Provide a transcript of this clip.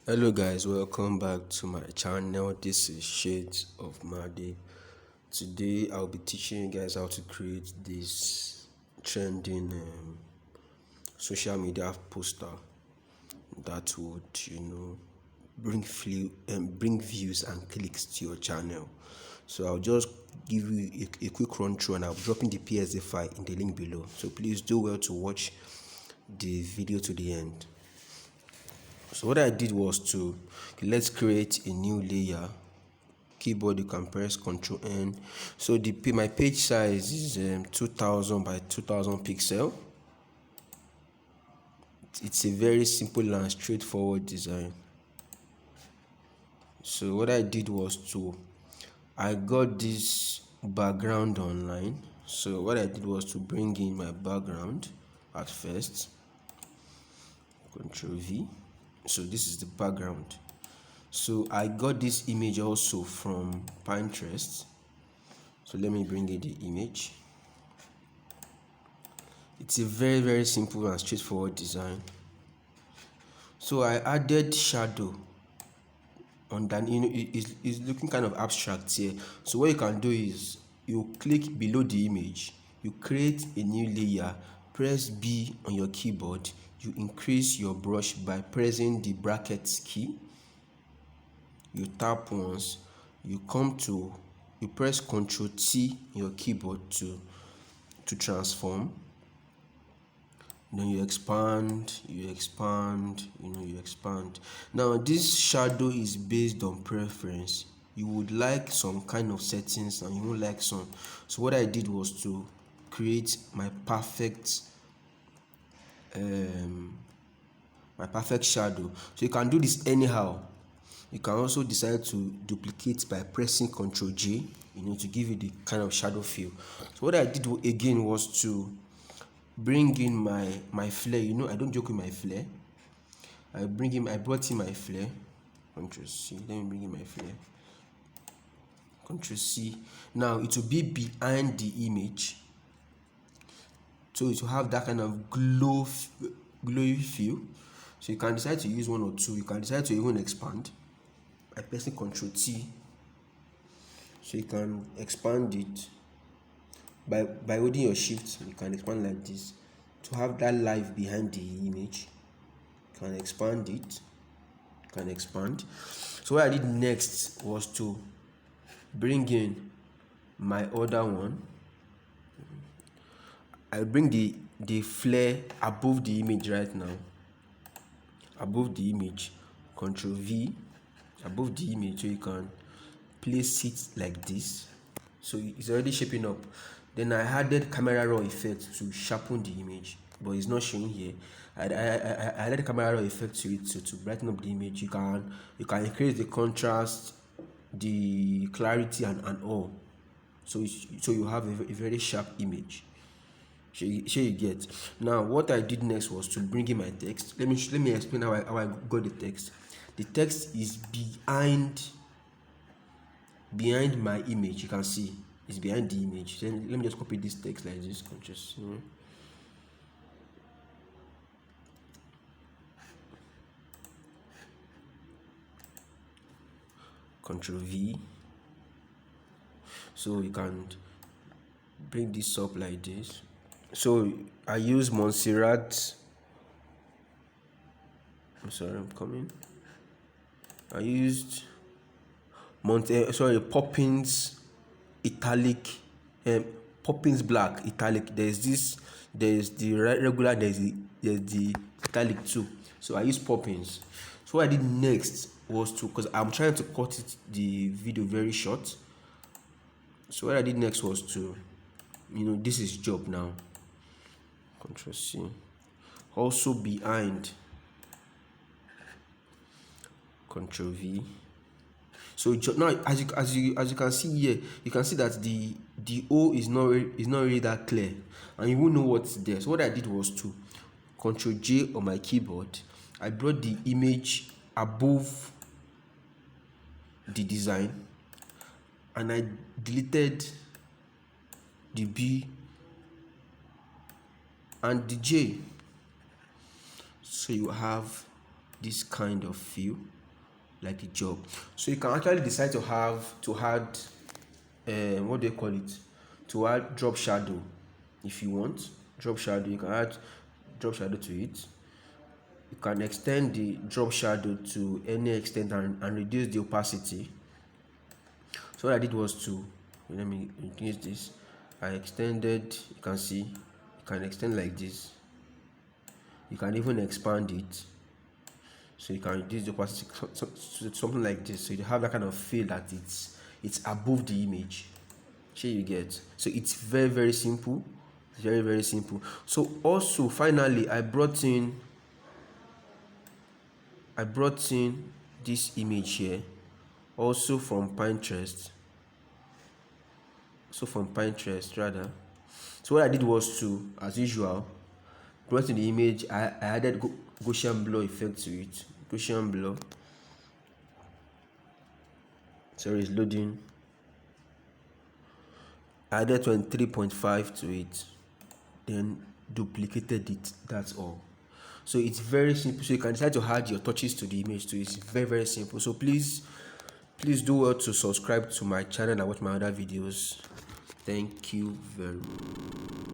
Hello guys, welcome back to my channel. This is Shades of Madi. Today I'll be teaching you guys how to create this trending social media poster that would bring views and clicks to your channel. So I'll just give you a quick run through, and I'll be dropping the PSD file in the link below, so please do well to watch the video to the end. So what I did was let's create a new layer. Keyboard, you can press Ctrl N. So my page size is 2000 by 2000 pixel. It's a very simple and straightforward design. So what I did was I got this background online. So what I did was to bring in my background at first. Ctrl V. So this is the background. So I got this image also from Pinterest. So let me bring in the image. It's a very simple and straightforward design. So I added shadow on that. It's looking kind of abstract here. So what you can do is you click below the image, you create a new layer, press B on your keyboard, you increase your brush by pressing the brackets key, you tap once, you press Ctrl T on your keyboard to transform. Then you expand. Now this shadow is based on preference. You would like some kind of settings and you won't like some. So what I did was to create my perfect shadow. So you can do this anyhow. You can also decide to duplicate by pressing Ctrl J, to give you the kind of shadow feel. So what I did again was to bring in my flare. I don't joke with my flare. I brought in my flare. Ctrl C. Let me bring in my flare. Ctrl C. Now it will be behind the image, so it will have that kind of glowy feel. So you can decide to use one or two. You can decide to even expand by pressing Ctrl T. So you can expand it by holding your shift. You can expand like this to have that life behind the image. You can expand it. So what I did next was to bring in my other one. I bring the flare above the image right now. Above the image, Ctrl V, above the image, so you can place it like this. So it's already shaping up. Then I added camera raw effect to sharpen the image, but it's not showing here. I added camera raw effect to it to brighten up the image. You can increase the contrast, the clarity, and all. So you have a very sharp image. Sure you get. Now what I did next was to bring in my text. Let me explain how I got the text. The text is behind my image. You can see it's behind the image. Then let me just copy this text like this. Ctrl V. So you can bring this up like this. So I use Montserrat. I'm sorry, I'm coming. I used Poppins italic, Poppins black italic. There's the regular, there's the italic too. So I use Poppins. So what I did next was because I'm trying to cut the video very short. So what I did next was this is job now. Ctrl C. Also behind, Ctrl V. So now as you can see here, you can see that the O is not really that clear, and you won't know what's there. So what I did was to Ctrl J on my keyboard. I brought the image above the design, and I deleted the B and the J. So you have this kind of feel like a job. So you can actually decide to add what do you call it, to add drop shadow. If you want drop shadow, you can add drop shadow to it. You can extend the drop shadow to any extent and reduce the opacity. So what I did was to, let me increase this. I extended, you can see, you can extend like this. You can even expand it. So you can reduce the opacity to something like this. So you have that kind of feel that it's above the image. Sure you get. So it's very, very simple. It's very, very simple. So also finally I brought in this image here, also from Pinterest. Rather. So what I did was to, as usual, brought in the image. I added Gaussian blur effect to it. Gaussian blur. Sorry, it's loading. I added 23.5 to it, then duplicated it. That's all. So it's very simple. So you can decide to add your touches to the image too. It's very, very simple. So please do well to subscribe to my channel and watch my other videos. Thank you very much.